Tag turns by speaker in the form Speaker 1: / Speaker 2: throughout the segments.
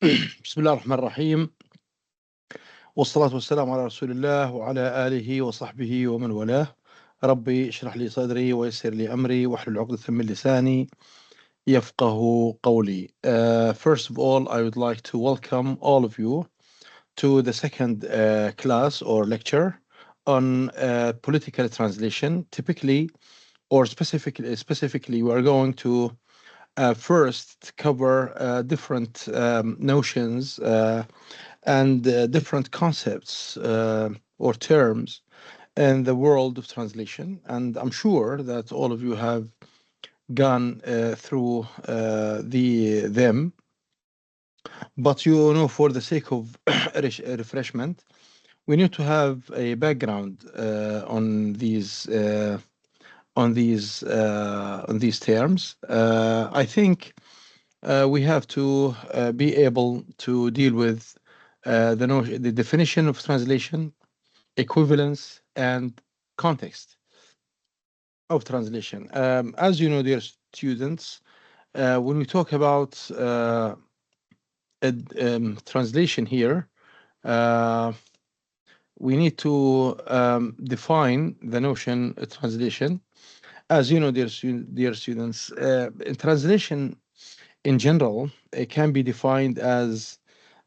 Speaker 1: بسم الله الرحمن الرحيم، والصلاة والسلام على رسول الله وعلى آله وصحبه ومن والاه. ربي اشرح لي صدري ويسر لي أمري واحلل عقدة من لساني يفقه قولي. First of all, I would like to welcome all of you to the second class or lecture on political translation. Typically, or specifically, we are going to first cover different notions and different concepts or terms in the world of translation. And I'm sure that all of you have gone through them. But for the sake of refreshment, we need to have a background on these terms. I think we have to be able to deal with the definition of translation, equivalence, and context of translation. As you know, dear students, when we talk about translation here, uh, we need to define the notion of translation. As you know, dear students, translation in general, it can be defined as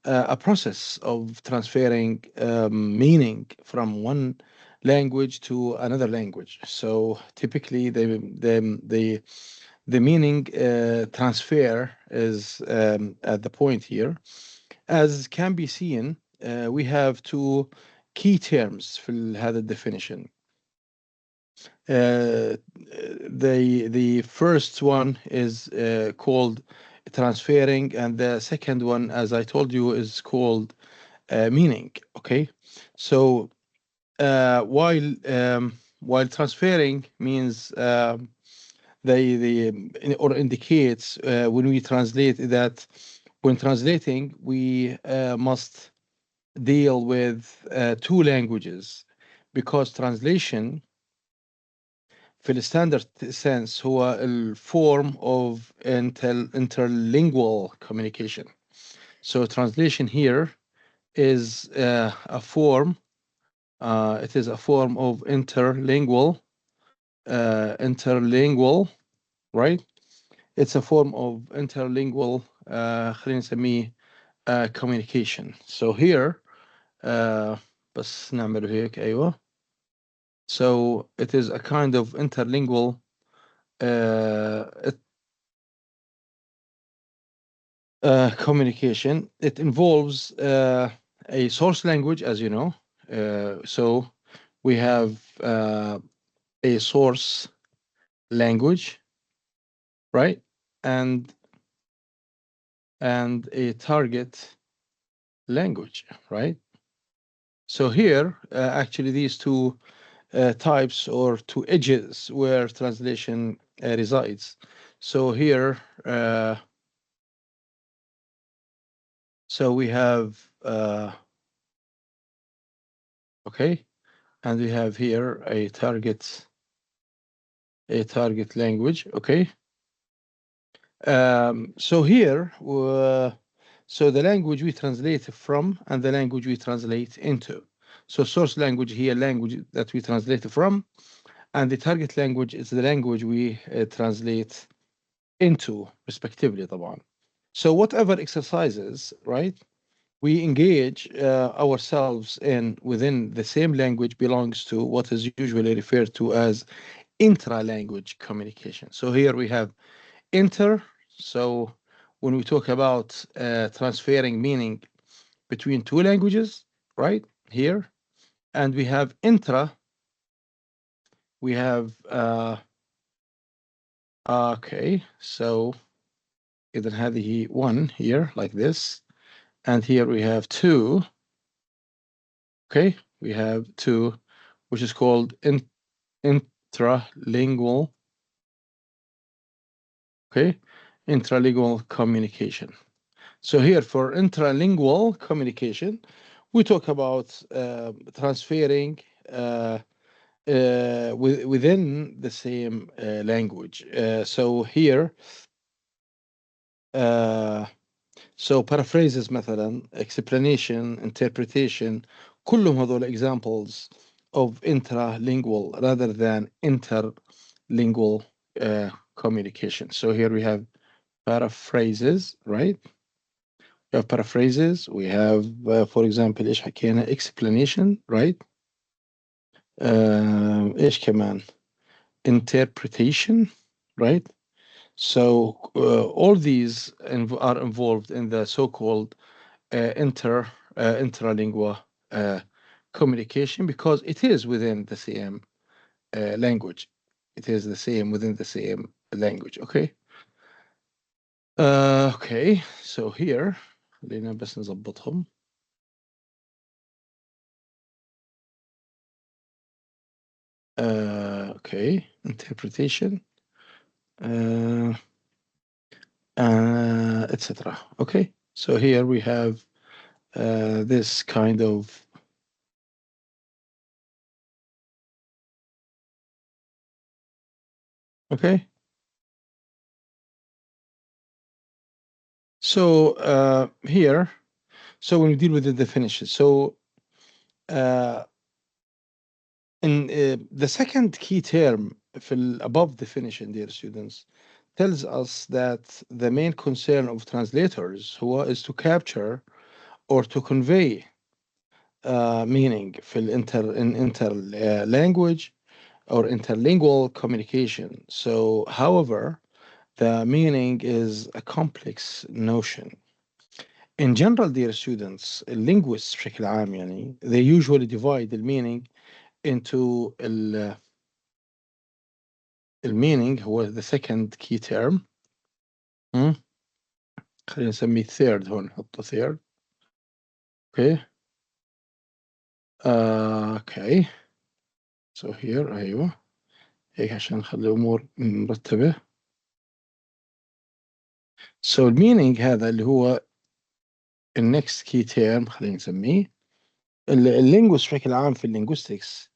Speaker 1: a process of transferring meaning from one language to another language. So typically, the meaning transfer is at the point here. As can be seen, we have two key terms في هذا definition. The first one is called transferring, and the second one, as I told you, is called meaning. Okay, so while transferring means or indicates when we translate that when translating we must deal with two languages, because translation في الستاندرد sense هو الform of interlingual communication. So translation here is a form. It is a form of interlingual, right? It's a form of interlingual خلينا نسميه communication. So here بس نعمل هيك أيوة. So it is a kind of interlingual communication. It involves a source language, as you know. So we have a source language, right? And a target language, right? So here, actually, these two types or two edges where translation resides. So here, so we have, okay, and we have here a target language, okay. So here, so the language we translate from and the language we translate into. So source language here, language that we translate from, and the target language is the language we translate into, respectively, طبعا. So whatever exercises, right, we engage ourselves in within the same language belongs to what is usually referred to as intra-language communication. So here we have inter. So when we talk about transferring meaning between two languages, right, here, and we have intra, we have, okay, so إذن هذه one here, like this, and here we have two, okay, we have two, which is called intralingual, okay, intralingual communication. So here for intralingual communication, we talk about transferring within the same language. So here, So paraphrases مثلا, explanation, interpretation, كلهم هذول examples of intralingual rather than interlingual communication. So here we have paraphrases, right? We have paraphrases. We have, for example, إيش حكينا, explanation, right? إيش كمان? Interpretation, right? So all these are involved in the so-called intralingual communication because it is within the same language. It is the same within the same language. Okay. Okay. So here خلينا بس نظبطهم. Okay. Interpretation. Etc. Okay. So here we have this kind of okay. So here, so when we deal with the definitions, so in the second key term above definition, dear students, tells us that the main concern of translators who is to capture or to convey meaning in inter language or interlingual communication. So, however, the meaning is a complex notion. In general, dear students, linguists بشكل عام يعني, they usually divide the meaning into المينينج هو the second key term. خلينا نسميه third, هون نحطه third. Okay. Okay. So here أيوه هيك عشان نخلي الأمور مرتبة. So المينينج هذا اللي هو next key term خلينا نسميه. اللينجوست بشكل عام في linguistics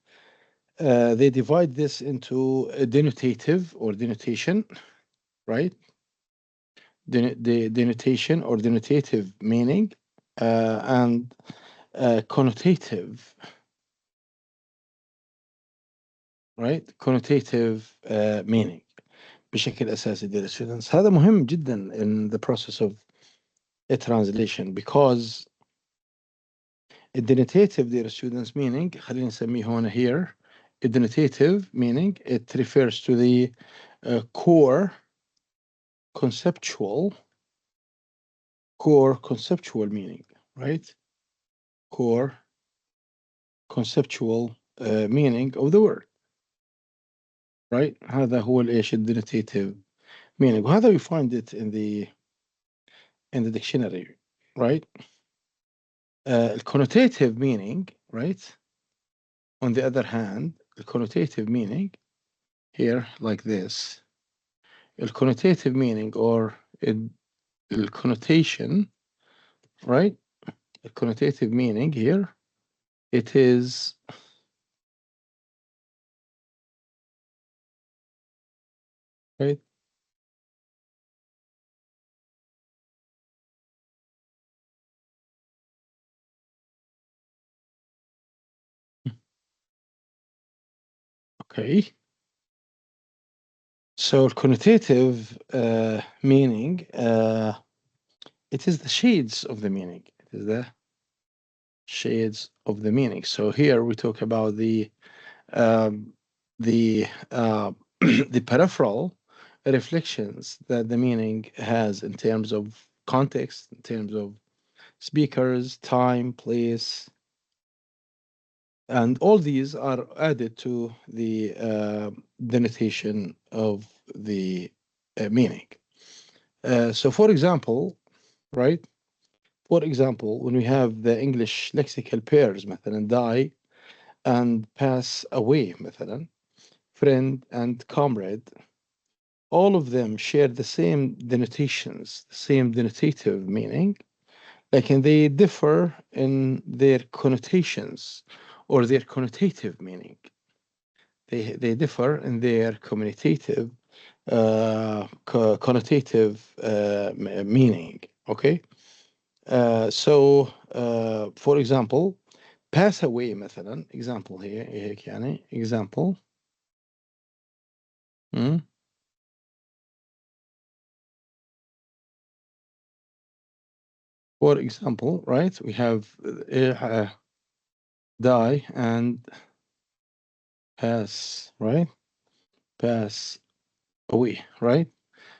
Speaker 1: they divide this into a denotative or denotation, right? Denotation or denotative meaning and connotative, right? Connotative meaning بشكل أساسي dear students. هذا مهم جدا in the process of a translation because a denotative dear students meaning خلينا نسميه هنا here a denotative meaning it refers to the core conceptual meaning, right? Core conceptual meaning of the word, right? هذا هو ايش denotative meaning. وهذا you find it in the dictionary, right? Connotative meaning, right? On the other hand, the connotative meaning here like this. The connotative meaning or the connotation, right? The connotative meaning here, it is right. Okay. So connotative meaning, it is the shades of the meaning. It is the shades of the meaning. So here we talk about the the peripheral reflections that the meaning has in terms of context, in terms of speakers, time, place, and all these are added to the denotation of the meaning. So for example, right? For example, when we have the English lexical pairs مثلا die and pass away مثلا, friend and comrade, all of them share the same denotations, the same denotative meaning, like and they differ in their connotations or their connotative meaning. They differ in their connotative meaning. Okay. For example, pass away مثلا example here هيك يعني example. mm, For example, right, we have die and pass, right? Pass away, right?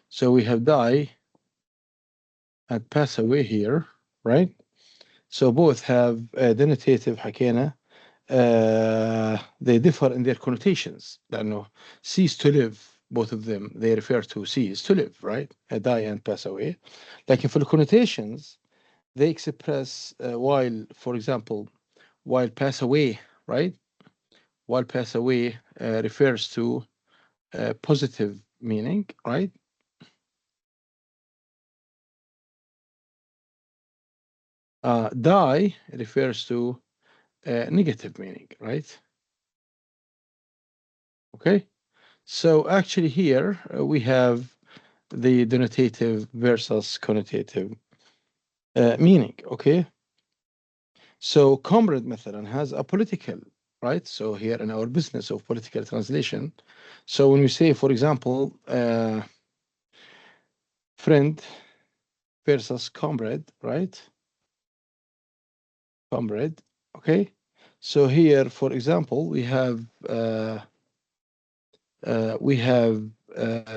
Speaker 1: So we have die and pass away here, right? So both have denotative حكينا they differ in their connotations لأنه cease to live, both of them they refer to cease to live, right? Die and pass away. Like for the connotations they express while, for example, while pass away, right? While pass away refers to positive meaning, right? Die refers to negative meaning, right? Okay. So actually here we have the denotative versus connotative meaning, okay? So comrade مثلا has a political, right? So here in our business of political translation, so when we say, for example, friend versus comrade, right? Comrade, okay? So here, for example, we have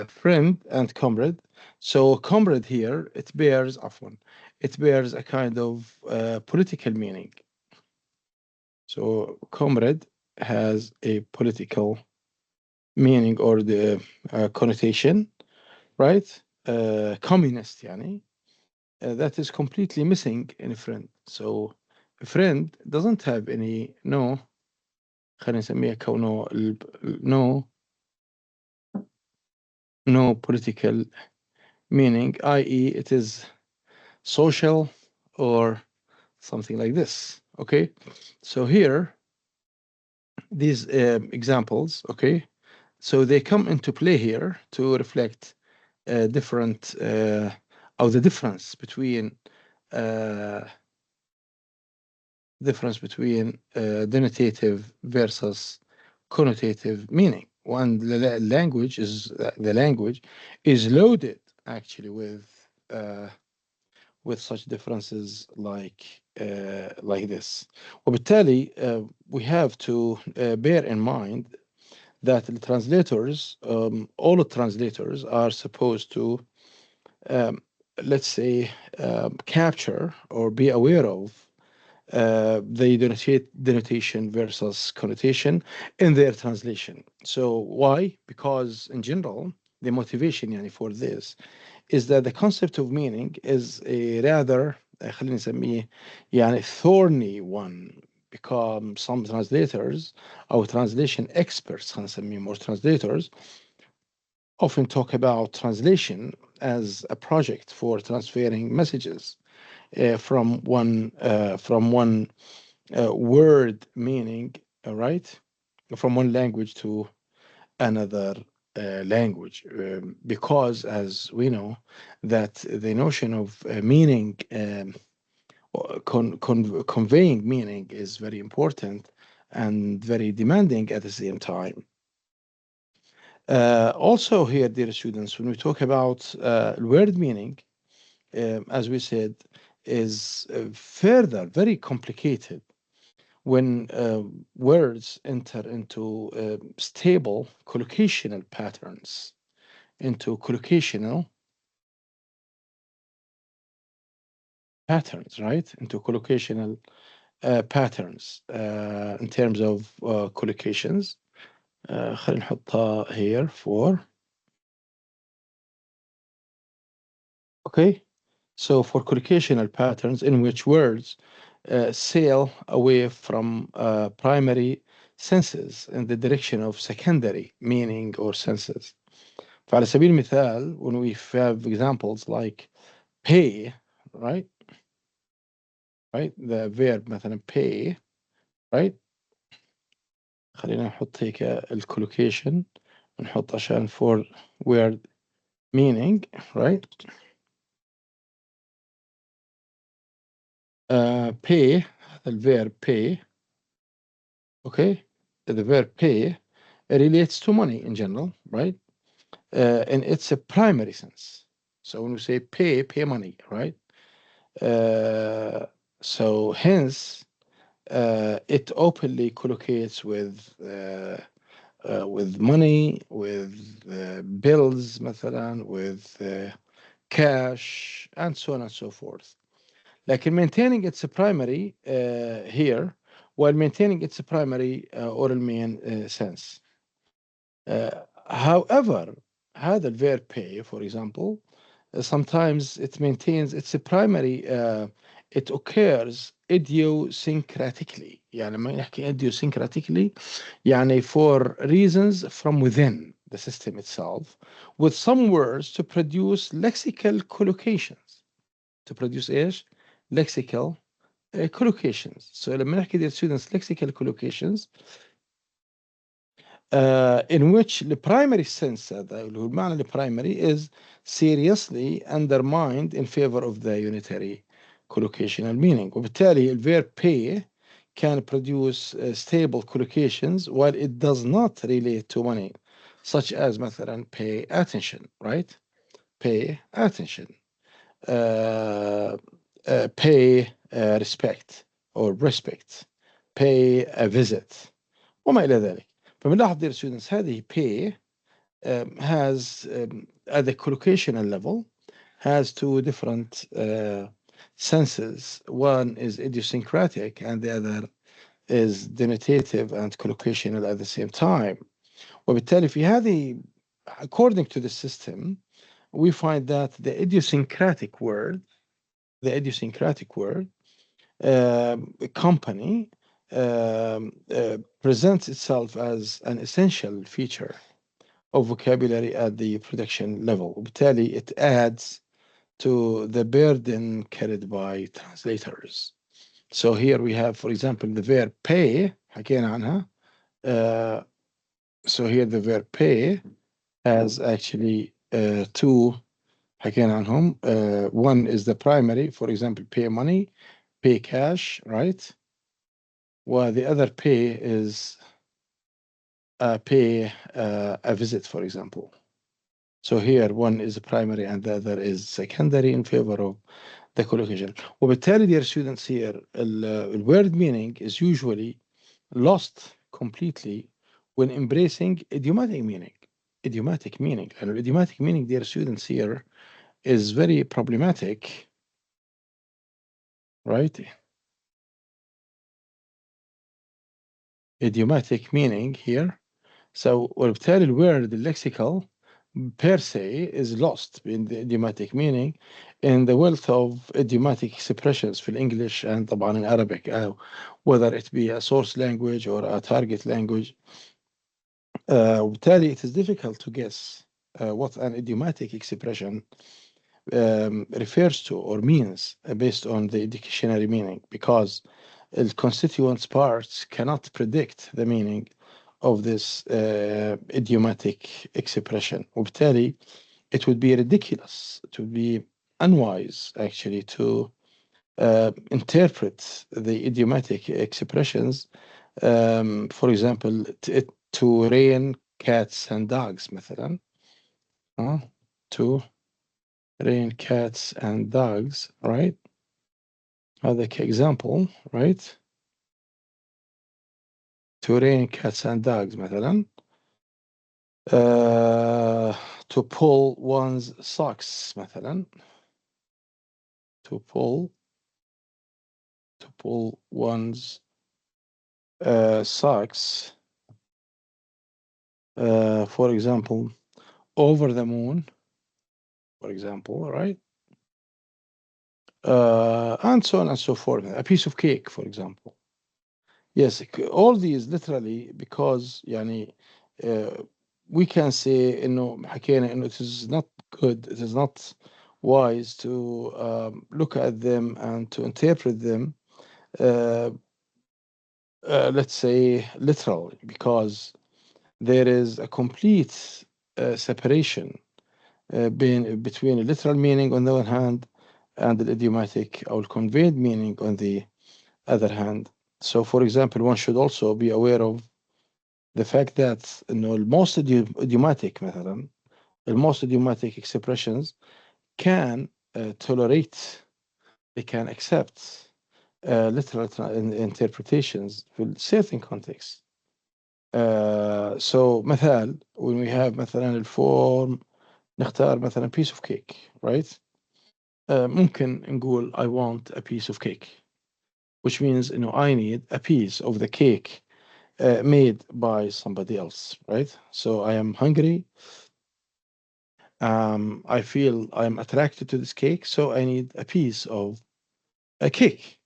Speaker 1: friend and comrade. So comrade here, it bears عفوا, it bears a kind of political meaning. So comrade has a political meaning or the connotation, right? Communist يعني that is completely missing in a friend. So a friend doesn't have any خلينا نسميها كونه no political meaning, i.e. it is social or something like this, okay? So here, these examples, okay? So they come into play here to reflect different or the difference between uh, denotative versus connotative meaning. One, the language is loaded actually with such differences like this. وبالتالي we have to bear in mind that the translators, all the translators are supposed to, let's say, capture or be aware of the denotation versus connotation in their translation. So why? Because in general, the motivation يعني for this is that the concept of meaning is a rather خلينا نسميه يعني thorny one, because some translators or translation experts خلينا نسميهم or translators often talk about translation as a project for transferring messages from one word meaning, right, from one language to another language, because as we know that the notion of meaning, conveying meaning is very important and very demanding at the same time. Also here, dear students, when we talk about word meaning, as we said, is further very complicated when words enter into stable collocational patterns, right? Into collocational patterns in terms of collocations. خلينا نحطها here for. Okay, so for collocational patterns in which words sail away from primary senses in the direction of secondary meaning or senses. فعلى سبيل المثال, when we have examples like pay, right? The verb مثلا pay, right? خلينا نحط هيك الcollocation نحط عشان for word meaning, right? pay, the verb pay, okay? The verb pay relates to money in general, right? And it's a primary sense. So when we say pay, pay money, right? So hence, it openly collocates with money, with bills, مثلا, with cash, and so on and so forth. Like in maintaining its primary here, while maintaining its primary or main sense. However, هذا الverb pay, for example, sometimes it maintains its primary, it occurs idiosyncratically. يعني لما نحكي idiosyncratically يعني for reasons from within the system itself, with some words to produce lexical collocations. To produce ايش؟ lexical collocations. So لما نحكي dear students lexical collocations, in which the primary sense اللي هو المعنى البرايمري is seriously undermined in favor of the unitary collocational meaning. وبالتالي الverb pay can produce stable collocations while it does not relate to money, such as مثلا pay attention, right? Pay attention. Pay respect or respect. Pay a visit. وما إلى ذلك. فبنلاحظ dear students هذه pay has at the collocational level has two different senses. One is idiosyncratic and the other is denotative and collocational at the same time. وبالتالي في هذه, according to the system, we find that the idiosyncratic word company presents itself as an essential feature of vocabulary at the production level. وبالتالي it adds to the burden carried by translators. So here we have, for example, the verb pay, حكينا عنها. So here the verb pay has actually two, حكينا عنهم. One is the primary, for example, pay money, pay cash, right? While the other pay is pay a visit, for example. So here one is primary and the other is secondary in favor of the collocation. وبالتالي dear students here, the word meaning is usually lost completely when embracing idiomatic meaning. Idiomatic meaning. And idiomatic meaning, dear students here, is very problematic, right? Idiomatic meaning here. So وبالتالي الword lexical per se is lost in the idiomatic meaning in the wealth of idiomatic expressions في English and طبعا in Arabic, whether it be a source language or a target language. وبالتالي it is difficult to guess what an idiomatic expression refers to or means based on the dictionary meaning, because the constituent parts cannot predict the meaning of this idiomatic expression. وبالتالي it would be ridiculous, it would be unwise actually to interpret the idiomatic expressions, for example, to rain cats and dogs مثلا, to rain cats and dogs, right? هذا example, right? To rain cats and dogs مثلا. To pull one's socks مثلا. To pull one's socks, for example, over the moon, for example, right? And so on and so forth. A piece of cake, for example. Yes, all these literally, because يعني we can say إنه حكينا إنه it is not good, it is not wise to look at them and to interpret them, let's say literally, because there is a complete separation between a literal meaning on the one hand and the idiomatic or conveyed meaning on the other hand. So, for example, one should also be aware of the fact that most idiomatic مثلا, most idiomatic expressions can tolerate, they can accept literal interpretations for certain contexts. So مثال, when we have مثلا الفورم نختار مثلا piece of cake, right? ممكن نقول I want a piece of cake, which means I need a piece of the cake made by somebody else, right? So I am hungry. I feel I'm attracted to this cake, so I need a piece of a cake.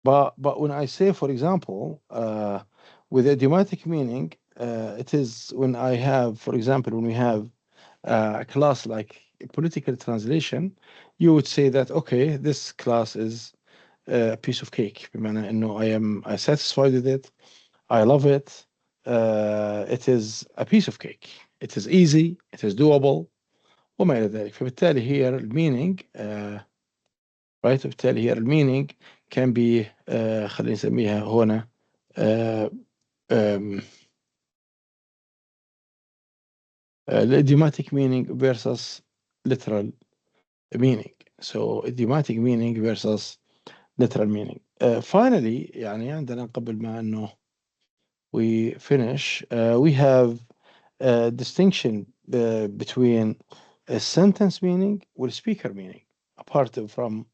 Speaker 1: But when I say, for example, with idiomatic meaning, it is when I have, for example, when we have a class like political translation, you would say that okay, this class is a piece of cake. بمعنى إنه I satisfied with it. I love it. It is a piece of cake. It is easy. It is doable. وما إلى ذلك. فبالتالي here المينينج right. وبالتالي here المينينج can be خلينا نسميها هنا idiomatic meaning versus literal meaning. So idiomatic meaning versus literal meaning. Finally يعني عندنا قبل ما إنه we finish, we have a distinction between a sentence meaning with speaker meaning, apart from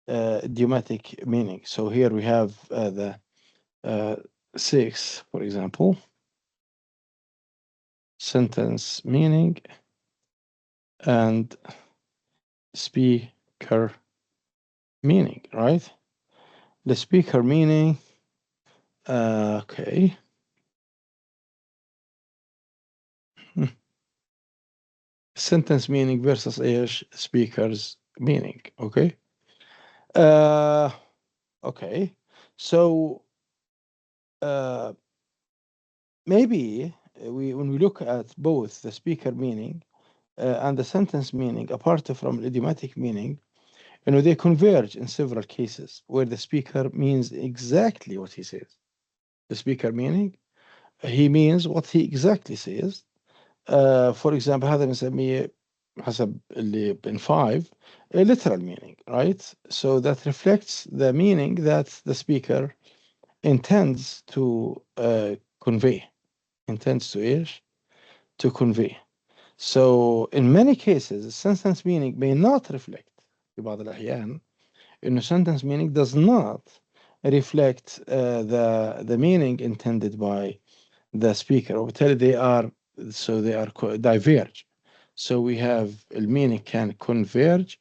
Speaker 1: idiomatic meaning. So here we have the 6, for example, sentence meaning and speaker meaning, right? The speaker meaning, okay. Sentence meaning versus ايش speakers meaning, okay. Okay, so maybe when we look at both the speaker meaning and the sentence meaning, apart from idiomatic meaning, they converge in several cases where the speaker means exactly what he says. The speaker meaning, he means what he exactly says. For example, هذا بنسميه حسب اللي in 5 a literal meaning, right? So that reflects the meaning that the speaker intends to convey. Intends to إيش? To convey. So in many cases, sentence meaning may not reflect في بعض الأحيان إنه sentence meaning does not reflect the meaning intended by the speaker. وبالتالي they are diverge. So we have the meaning can converge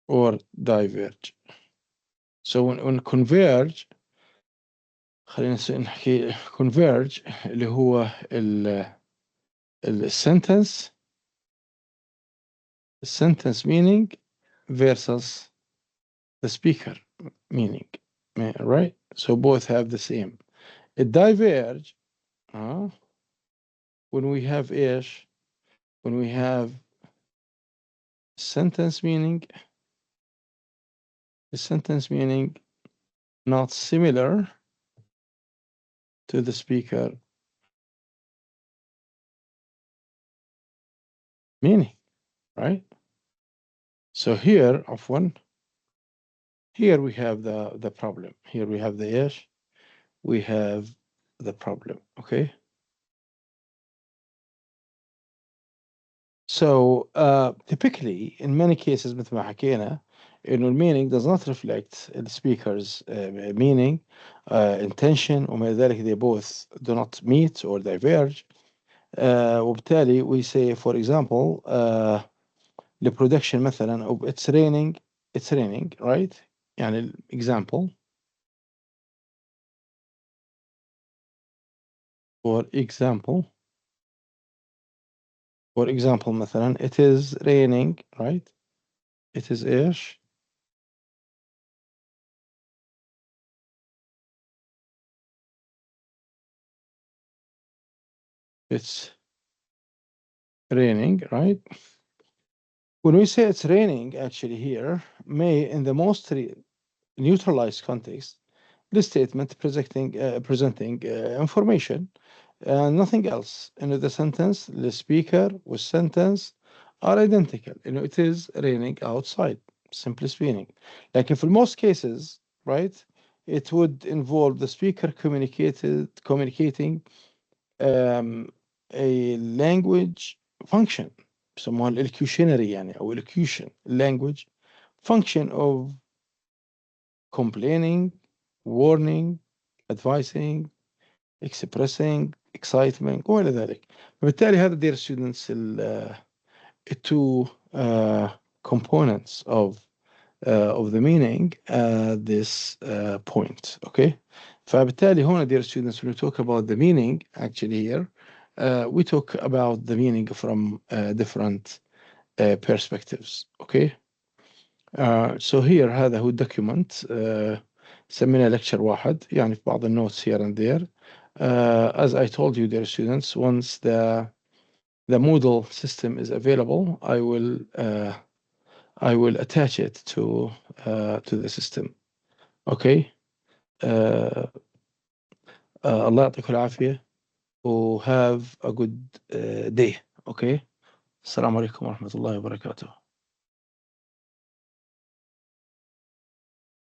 Speaker 1: or diverge. So when converge خلينا نحكي converge اللي هو sentence meaning versus the speaker meaning, right? So both have the same. It diverge when we have إيش? When we have sentence meaning, the sentence meaning not similar to the speaker meaning, right? So here, عفوا, here we have the problem. Here we have the إيش? We have the problem, okay? So typically, in many cases مثل ما حكينا إنه meaning does not reflect the speaker's meaning, intention وما إلى ذلك, they both do not meet or diverge. وبالتالي we say, for example, the production مثلا of it's raining, right? يعني example, for example مثلا it is raining, right? It is إيش? It's raining, right? When we say it's raining, actually here, may in the most neutralized context, this statement presenting information, nothing else. The sentence, the speaker with sentence are identical. It is raining outside, simplest meaning. Like if in most cases, right, it would involve the speaker communicating a language function بسموها elocutionary يعني أو elocution language function of complaining, warning, advising, expressing, excitement وإلى ذلك. فبالتالي هذا dear students two components of the meaning this point. Okay. فبالتالي هنا dear students when we talk about the meaning actually here we talk about the meaning from different perspectives. Okay. So here هذا هو document سمينا lecture واحد يعني في بعض النوتس here and there. As I told you dear students, once the Moodle system is available, I will attach it to the system. Okay. الله يعطيكم العافية و have a good day. Okay. السلام عليكم ورحمة الله وبركاته.